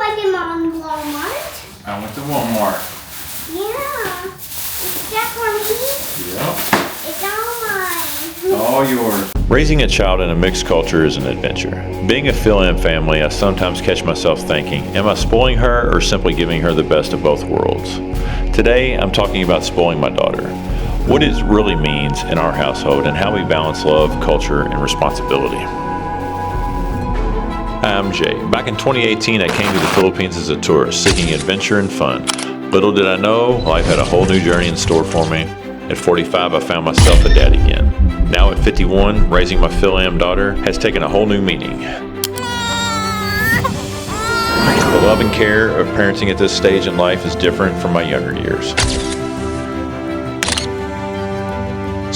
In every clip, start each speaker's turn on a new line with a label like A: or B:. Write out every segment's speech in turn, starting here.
A: like him on Walmart.
B: I went to Walmart.
A: Yeah. Is that for me?
B: Yep.
A: It's all mine.
B: All yours. Raising a child in a mixed culture is an adventure. Being a Fil-Am family, I sometimes catch myself thinking, am I spoiling her or simply giving her the best of both worlds? Today, I'm talking about spoiling my daughter. What it really means in our household and how we balance love, culture, and responsibility. Hi, I'm Jay. Back in 2018, I came to the Philippines as a tourist, seeking adventure and fun. Little did I know, life had a whole new journey in store for me. At 45, I found myself a dad again. Now at 51, raising my Fil-Am daughter has taken a whole new meaning. The love and care of parenting at this stage in life is different from my younger years.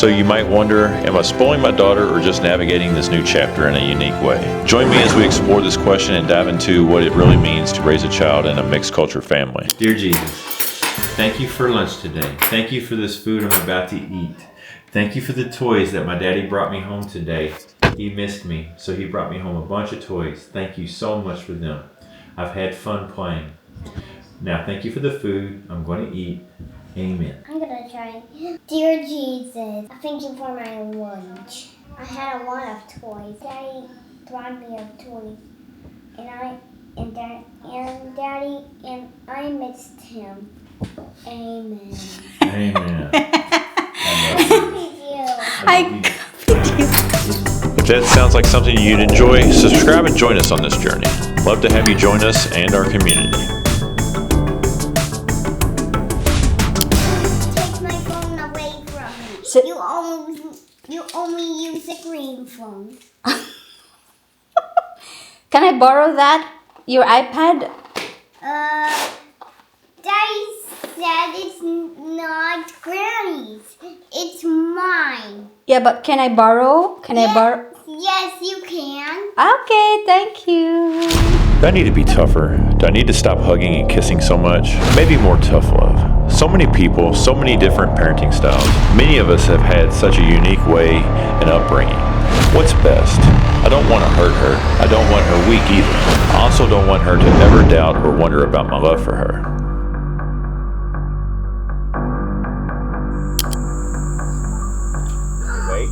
B: So you might wonder, am I spoiling my daughter or just navigating this new chapter in a unique way? Join me as we explore this question and dive into what it really means to raise a child in a mixed culture family. Dear Jesus, thank you for lunch today. Thank you for this food I'm about to eat. Thank you for the toys that my daddy brought me home today. He missed me, so he brought me home a bunch of toys. Thank you so much for them. I've had fun playing. Now thank you for the food I'm going to eat. Amen.
A: I'm gonna try. Dear Jesus, I thank you for my lunch. I had a lot of toys. Daddy brought me a toy, and Daddy and I missed him. Amen.
B: Amen.
A: I love you.
B: If that sounds like something you'd enjoy, subscribe and join us on this journey. Love to have you join us and our community.
A: So you only use a green phone.
C: Can I borrow that? Your iPad?
A: Daddy said it's not Granny's. It's mine.
C: Yeah, but can I borrow? Can I borrow?
A: Yes, you can.
C: Okay, thank you.
B: Do I need to be tougher? Do I need to stop hugging and kissing so much? Maybe more tough love. So many people, so many different parenting styles. Many of us have had such a unique way and upbringing. What's best? I don't want to hurt her. I don't want her weak either. I also don't want her to ever doubt or wonder about my love for her. Wait.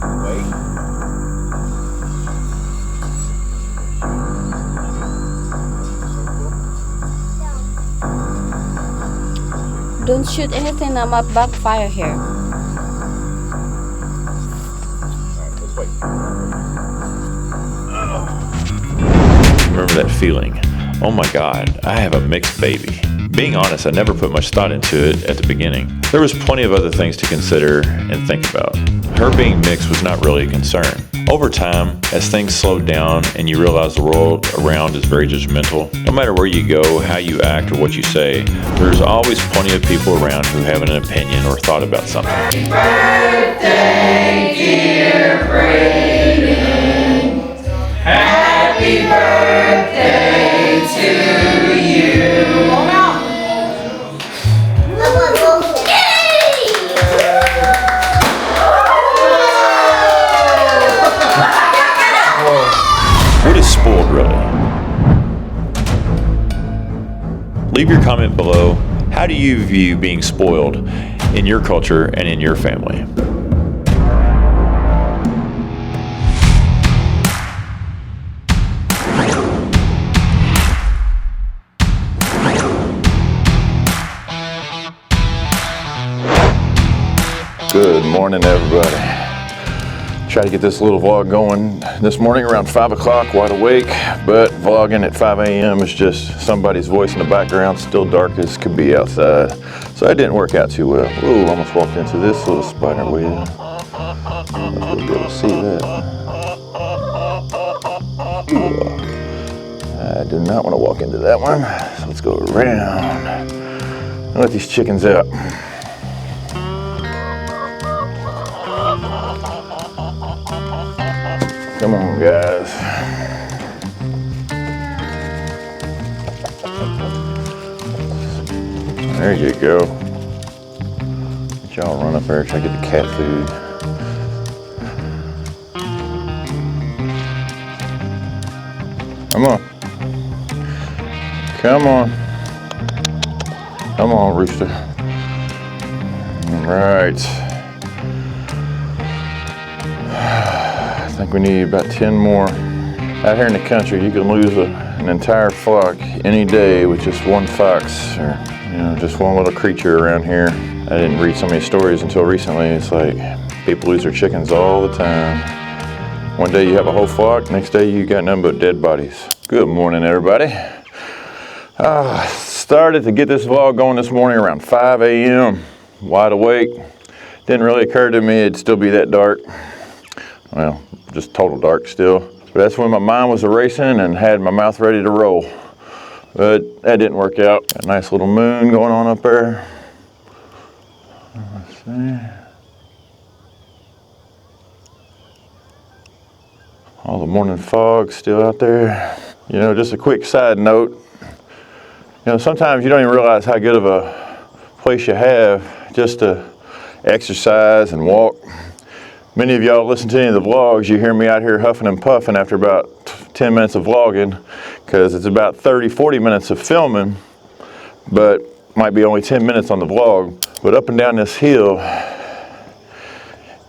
C: Don't shoot anything, I might backfire here.
B: Alright, let's wait. Remember that feeling? Oh my God, I have a mixed baby. Being honest, I never put much thought into it at the beginning. There was plenty of other things to consider and think about. Her being mixed was not really a concern. Over time, as things slowed down and you realize the world around is very judgmental, no matter where you go, how you act, or what you say, there's always plenty of people around who have an opinion or thought about something.
D: Happy birthday, dear Brayden. Happy birthday to you.
B: What is spoiled, really? Leave your comment below. How do you view being spoiled in your culture and in your family?
E: Good morning, everybody. Try to get this little vlog going this morning around 5 o'clock, wide awake, but vlogging at 5 a.m. is just somebody's voice in the background, still dark as could be outside. So that didn't work out too well. Ooh, almost walked into this little spider web. We'll be able to see that. Ooh. I do not want to walk into that one. So let's go around and let these chickens out. Come on, guys. There you go. Let y'all run up there, try to get the cat food. Come on. Come on. Come on, rooster. All right. I think we need about 10 more. Out here in the country, you can lose an entire flock any day with just one fox or just one little creature around here. I didn't read so many stories until recently. It's like people lose their chickens all the time. One day you have a whole flock, next day you got nothing but dead bodies. Good morning, everybody. Started to get this vlog going this morning around 5 a.m. Wide awake. Didn't really occur to me it'd still be that dark. Well, just total dark still. But that's when my mind was erasing and had my mouth ready to roll. But that didn't work out. Got a nice little moon going on up there. Let's see. All the morning fog still out there. Just a quick side note. Sometimes you don't even realize how good of a place you have just to exercise and walk. Many of y'all listen to any of the vlogs, you hear me out here huffing and puffing after about 10 minutes of vlogging, because it's about 30-40 minutes of filming, but might be only 10 minutes on the vlog. But up and down this hill,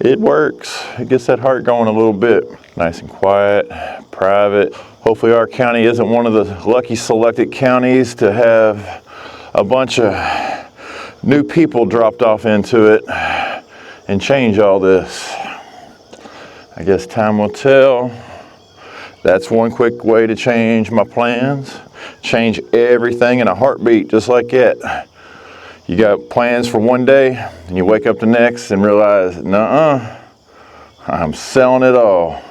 E: it works. It gets that heart going a little bit. Nice and quiet, private. Hopefully our county isn't one of the lucky selected counties to have a bunch of new people dropped off into it and change all this. I guess time will tell. That's one quick way to change my plans. Change everything in a heartbeat, just like that. You got plans for one day, and you wake up the next and realize, nuh-uh, I'm selling it all.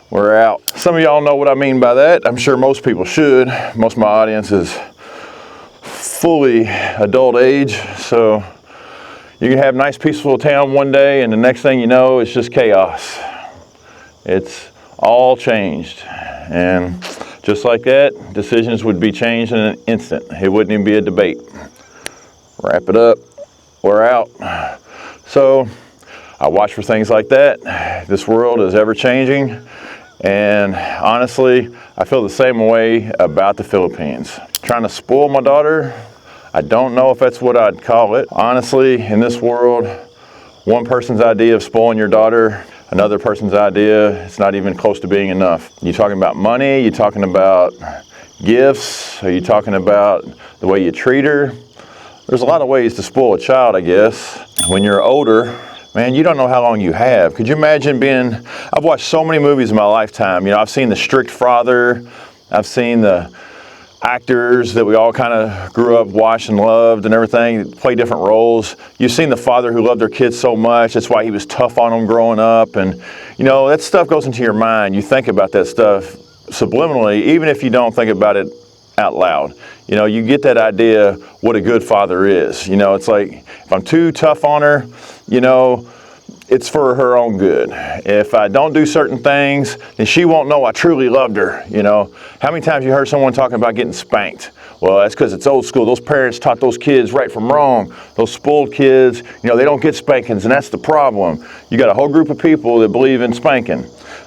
E: We're out. Some of y'all know what I mean by that. I'm sure most people should. Most of my audience is fully adult age, so you can have a nice peaceful town one day, and the next thing you know, it's just chaos. It's all changed. And just like that, decisions would be changed in an instant. It wouldn't even be a debate. Wrap it up, we're out. So I watch for things like that. This world is ever changing. And honestly, I feel the same way about the Philippines. Trying to spoil my daughter, I don't know if that's what I'd call it. Honestly, in this world, one person's idea of spoiling your daughter, another person's idea, it's not even close to being enough. You talking about money? You talking about gifts? Are you talking about the way you treat her? There's a lot of ways to spoil a child, I guess. When you're older, man, you don't know how long you have. Could you imagine I've watched so many movies in my lifetime. I've seen The Strict Father. I've seen the actors that we all kind of grew up watched and loved and everything, play different roles. You've seen the father who loved their kids so much. That's why he was tough on them growing up. And, that stuff goes into your mind. You think about that stuff subliminally, even if you don't think about it out loud. You get that idea what a good father is. It's like, if I'm too tough on her, it's for her own good. If I don't do certain things, then she won't know I truly loved her. How many times you heard someone talking about getting spanked? Well, that's because it's old school. Those parents taught those kids right from wrong. Those spoiled kids, they don't get spankings, and that's the problem. You got a whole group of people that believe in spanking.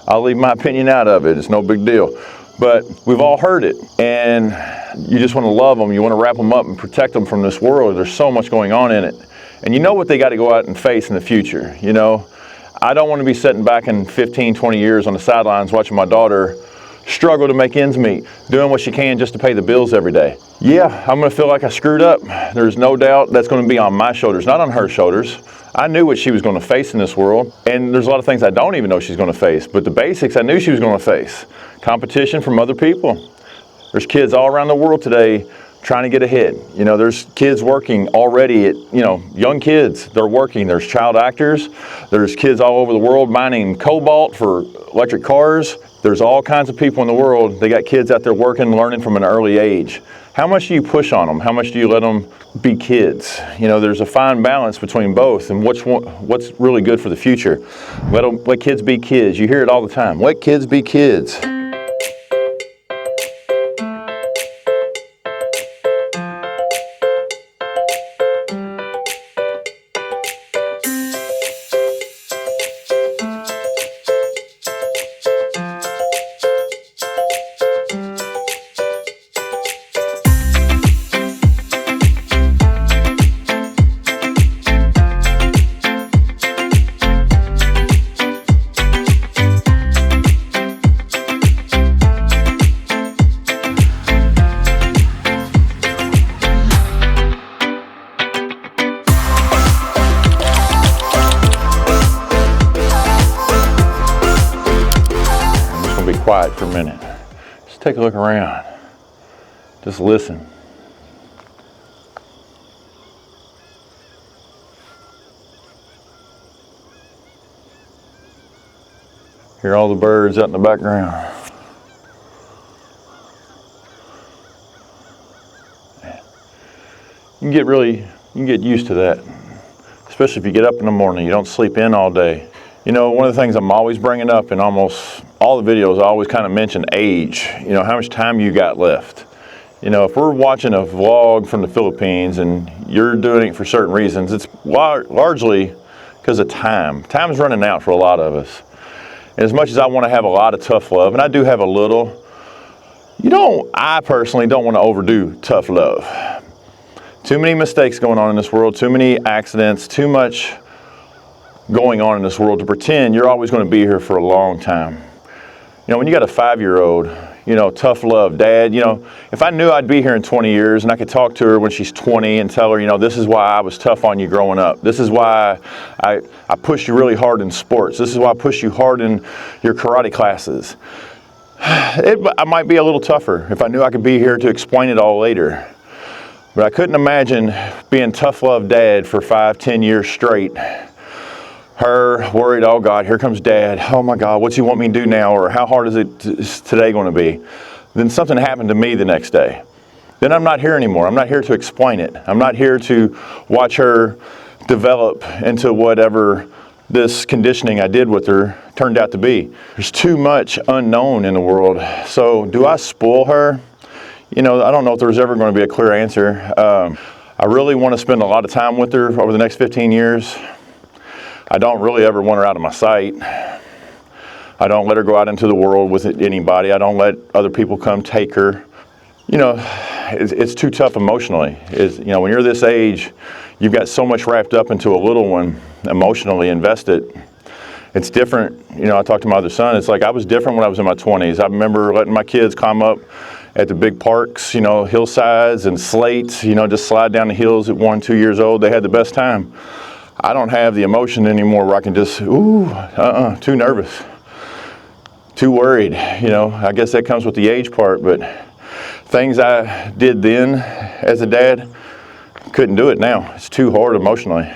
E: I'll leave my opinion out of it. It's no big deal. But we've all heard it, and you just want to love them. You want to wrap them up and protect them from this world. There's so much going on in it. And you know what they got to go out and face in the future. I don't want to be sitting back in 15, 20 years on the sidelines watching my daughter struggle to make ends meet, doing what she can just to pay the bills every day. Yeah, I'm going to feel like I screwed up. There's no doubt that's going to be on my shoulders, not on her shoulders. I knew what she was going to face in this world, and there's a lot of things I don't even know she's going to face, but the basics I knew she was going to face. Competition from other people. There's kids all around the world today trying to get ahead. There's kids working already at, young kids, they're working. There's child actors. There's kids all over the world mining cobalt for electric cars. There's all kinds of people in the world. They got kids out there working, learning from an early age. How much do you push on them? How much do you let them be kids? There's a fine balance between both, and what's really good for the future. Let kids be kids. You hear it all the time. Let kids be kids. quiet for a minute. Just take a look around. Just listen. Hear all the birds out in the background. You can get used to that, especially if you get up in the morning, you don't sleep in all day. You know, one of the things I'm always bringing up in almost all the videos, I always kind of mention age, you know, how much time you got left. You know, if we're watching a vlog from the Philippines and you're doing it for certain reasons, it's largely because of time. Time's running out for a lot of us. And as much as I want to have a lot of tough love, and I do have a little, I personally don't want to overdo tough love. Too many mistakes going on in this world, too many accidents, too much going on in this world to pretend you're always going to be here for a long time. You know, when you got a 5-year-old, you know, tough love, Dad, you know, if I knew I'd be here in 20 years and I could talk to her when she's 20 and tell her, you know, this is why I was tough on you growing up. This is why I pushed you really hard in sports. This is why I pushed you hard in your karate classes. I might be a little tougher if I knew I could be here to explain it all later. But I couldn't imagine being tough love dad for 5-10 years straight. Her worried, oh God, here comes Dad. Oh my God, what's he want me to do now? Or how hard is today going to be? Then something happened to me the next day. Then I'm not here anymore. I'm not here to explain it. I'm not here to watch her develop into whatever this conditioning I did with her turned out to be. There's too much unknown in the world. So do I spoil her? You know, I don't know if there's ever going to be a clear answer. I really want to spend a lot of time with her over the next 15 years. I don't really ever want her out of my sight. I don't let her go out into the world with anybody. I don't let other people come take her. You know, it's too tough emotionally. You know, when you're this age, you've got so much wrapped up into a little one, emotionally invested. It's different. You know, I talked to my other son. It's like I was different when I was in my 20s. I remember letting my kids climb up at the big parks, you know, hillsides and slates, you know, just slide down the hills at 1-2 years old. They had the best time. I don't have the emotion anymore where I can just, too nervous, too worried. You know, I guess that comes with the age part, but things I did then as a dad, couldn't do it now. It's too hard emotionally.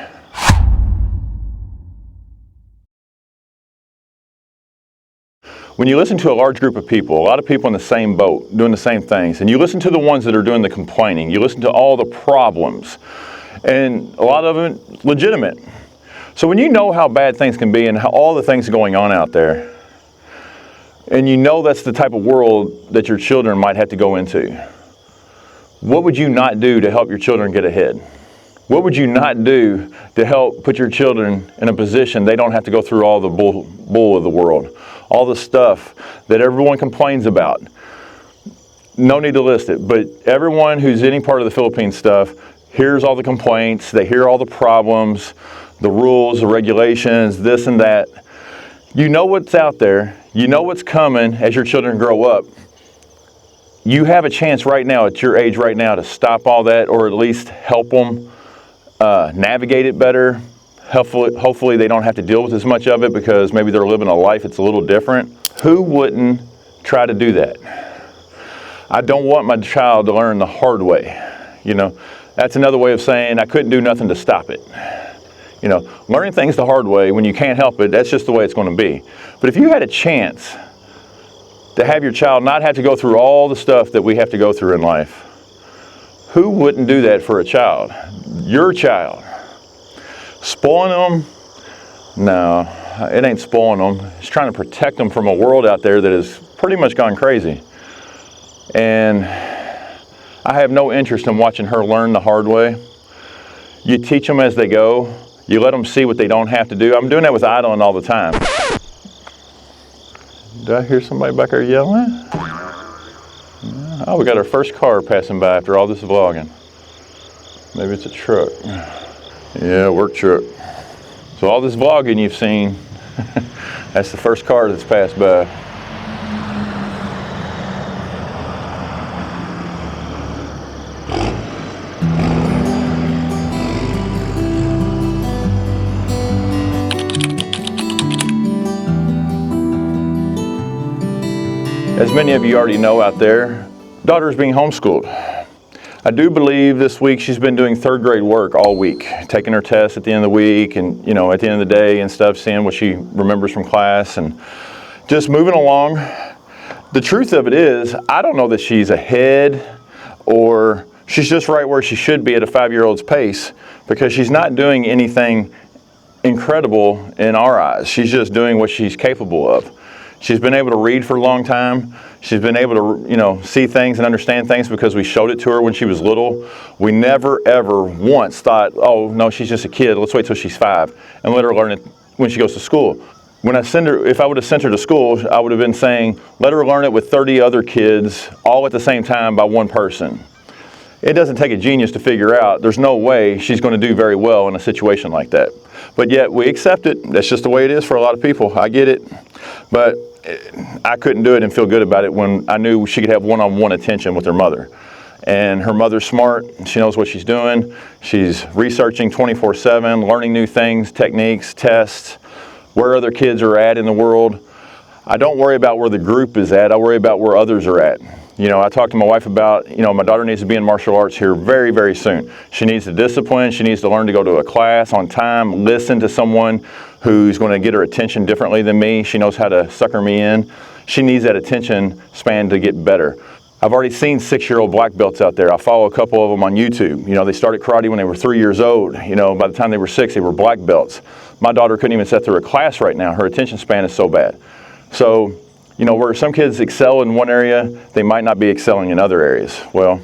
E: When you listen to a large group of people, a lot of people in the same boat, doing the same things, and you listen to the ones that are doing the complaining, you listen to all the problems, and a lot of them legitimate. So when you know how bad things can be and how all the things going on out there, and you know that's the type of world that your children might have to go into, what would you not do to help your children get ahead? What would you not do to help put your children in a position they don't have to go through all the bull of the world? All the stuff that everyone complains about. No need to list it, but everyone who's any part of the Philippines stuff hears all the complaints, they hear all the problems, the rules, the regulations, this and that. You know what's out there, you know what's coming as your children grow up. You have a chance right now, at your age right now, to stop all that or at least help them navigate it better. Hopefully they don't have to deal with as much of it because maybe they're living a life that's a little different. Who wouldn't try to do that? I don't want my child to learn the hard way. You know, that's another way of saying I couldn't do nothing to stop it. You know, learning things the hard way when you can't help it, that's just the way it's going to be. But if you had a chance to have your child not have to go through all the stuff that we have to go through in life, who wouldn't do that for a child? Your child. Spoiling them? No, it ain't spoiling them. It's trying to protect them from a world out there that has pretty much gone crazy. And I have no interest in watching her learn the hard way. You teach them as they go. You let them see what they don't have to do. I'm doing that with Idling all the time. Did I hear somebody back there yelling? Oh, we got our first car passing by after all this vlogging. Maybe it's a truck. Yeah, work truck. So all this vlogging you've seen, that's the first car that's passed by. As many of you already know out there, daughter is being homeschooled. I do believe this week she's been doing third grade work all week, taking her tests at the end of the week and, you know, at the end of the day and stuff, seeing what she remembers from class and just moving along. The truth of it is, I don't know that she's ahead or she's just right where she should be at a 5-year-old's pace, because she's not doing anything incredible in our eyes. She's just doing what she's capable of. She's been able to read for a long time. She's been able to, you know, see things and understand things because we showed it to her when she was little. We never, ever once thought, oh, no, she's just a kid. Let's wait till she's 5 and let her learn it when she goes to school. When I send her, if I would have sent her to school, I would have been saying, let her learn it with 30 other kids all at the same time by one person. It doesn't take a genius to figure out there's no way she's going to do very well in a situation like that. But yet we accept it. That's just the way it is for a lot of people. I get it. But I couldn't do it and feel good about it when I knew she could have one-on-one attention with her mother. And her mother's smart. She knows what she's doing. She's researching 24/7, learning new things, techniques, tests, where other kids are at in the world. I don't worry about where the group is at. I worry about where others are at. You know, I talked to my wife about, you know, my daughter needs to be in martial arts here very, very soon. She needs the discipline. She needs to learn to go to a class on time, listen to someone who's going to get her attention differently than me. She knows how to sucker me in. She needs that attention span to get better. I've already seen 6-year-old black belts out there. I follow a couple of them on YouTube. You know, they started karate when they were 3 years old. You know, by the time they were 6, they were black belts. My daughter couldn't even sit through a class right now. Her attention span is so bad. So, you know, where some kids excel in one area, they might not be excelling in other areas. Well,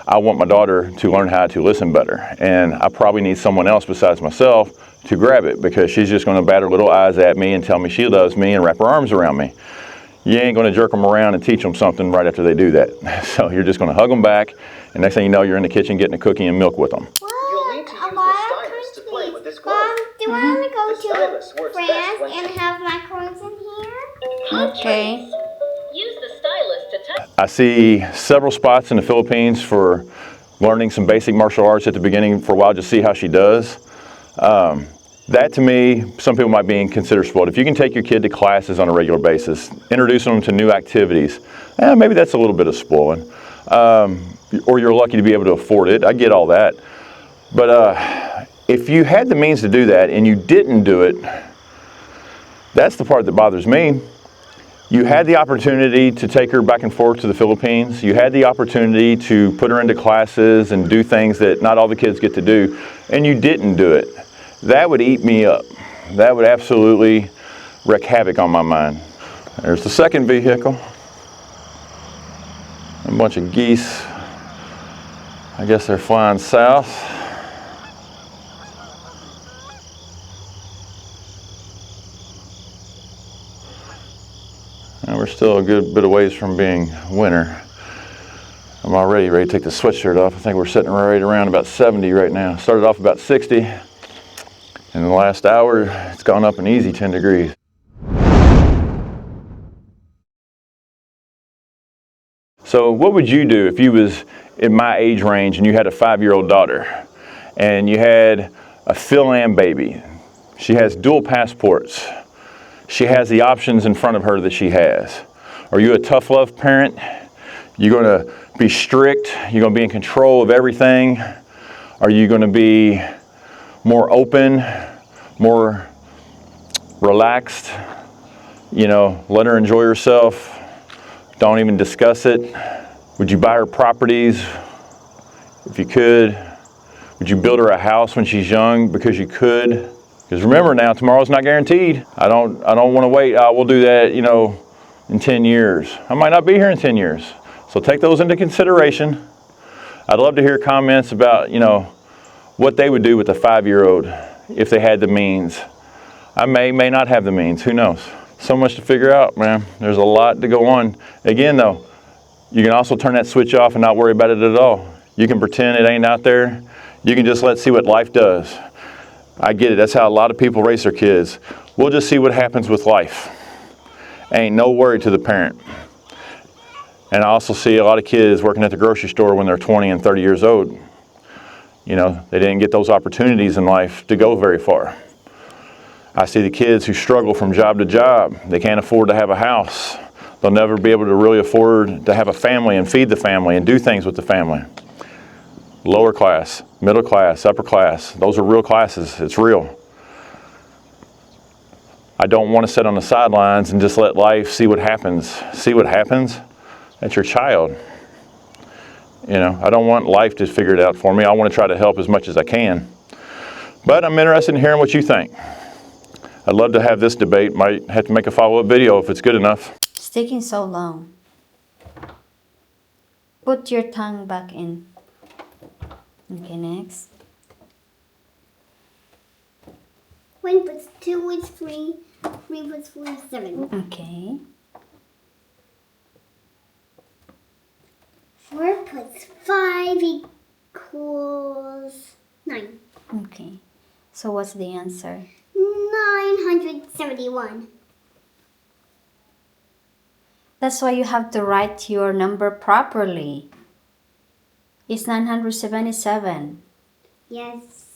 E: I want my daughter to learn how to listen better. And I probably need someone else besides myself to grab it, because she's just going to bat her little eyes at me and tell me she loves me and wrap her arms around me. You ain't going to jerk them around and teach them something right after they do that. So you're just going to hug them back, and next thing you know, you're in the kitchen getting a cookie and milk with them.
A: You'll need to use the stylus to play with this glove. Mom, do I want to go to France and have macarons in here?
C: Okay.
F: Use the stylus to touch.
E: I see several spots in the Philippines for learning some basic martial arts at the beginning for a while, just see how she does. That to me, some people might be considered spoiled. If you can take your kid to classes on a regular basis, introducing them to new activities, maybe that's a little bit of spoiling. Or you're lucky to be able to afford it. I get all that. But if you had the means to do that and you didn't do it, that's the part that bothers me. You had the opportunity to take her back and forth to the Philippines. You had the opportunity to put her into classes and do things that not all the kids get to do, and you didn't do it. That would eat me up. That would absolutely wreak havoc on my mind. There's the second vehicle. A bunch of geese. I guess they're flying south. And we're still a good bit of ways from being winter. I'm already ready to take the sweatshirt off. I think we're sitting right around about 70 right now. Started off about 60. In the last hour, it's gone up an easy 10 degrees. So what would you do if you was in my age range and you had a 5-year-old daughter and you had a Fil-Am baby? She has dual passports. She has the options in front of her that she has. Are you a tough love parent? You're going to be strict? You're going to be in control of everything? Are you going to be more open, more relaxed? You know, let her enjoy herself. Don't even discuss it. Would you buy her properties if you could? Would you build her a house when she's young because you could? Because remember now, tomorrow's not guaranteed. I don't want to wait. We'll do that, you know, in 10 years. I might not be here in 10 years. So take those into consideration. I'd love to hear comments about, you know, what they would do with a 5-year-old if they had the means. I may not have the means. Who knows? So much to figure out, man. There's a lot to go on. Again, though, you can also turn that switch off and not worry about it at all. You can pretend it ain't out there. You can just see what life does. I get it. That's how a lot of people raise their kids. We'll just see what happens with life. Ain't no worry to the parent. And I also see a lot of kids working at the grocery store when they're 20 and 30 years old. You know, they didn't get those opportunities in life to go very far. I see the kids who struggle from job to job. They can't afford to have a house. They'll never be able to really afford to have a family and feed the family and do things with the family. Lower class, middle class, upper class, those are real classes. It's real. I don't want to sit on the sidelines and just let life see what happens. See what happens? That's your child. You know, I don't want life to figure it out for me. I want to try to help as much as I can. But I'm interested in hearing what you think. I'd love to have this debate. Might have to make a follow-up video if it's good enough.
C: It's taking so long. Put your tongue back in. Okay, next.
A: 1 plus 2 is 3. 3 plus 4 is 7.
C: Okay.
A: 4 plus 5 equals 9.
C: Okay. So what's the answer?
A: 971.
C: That's why you have to write your number properly. It's 977.
A: Yes.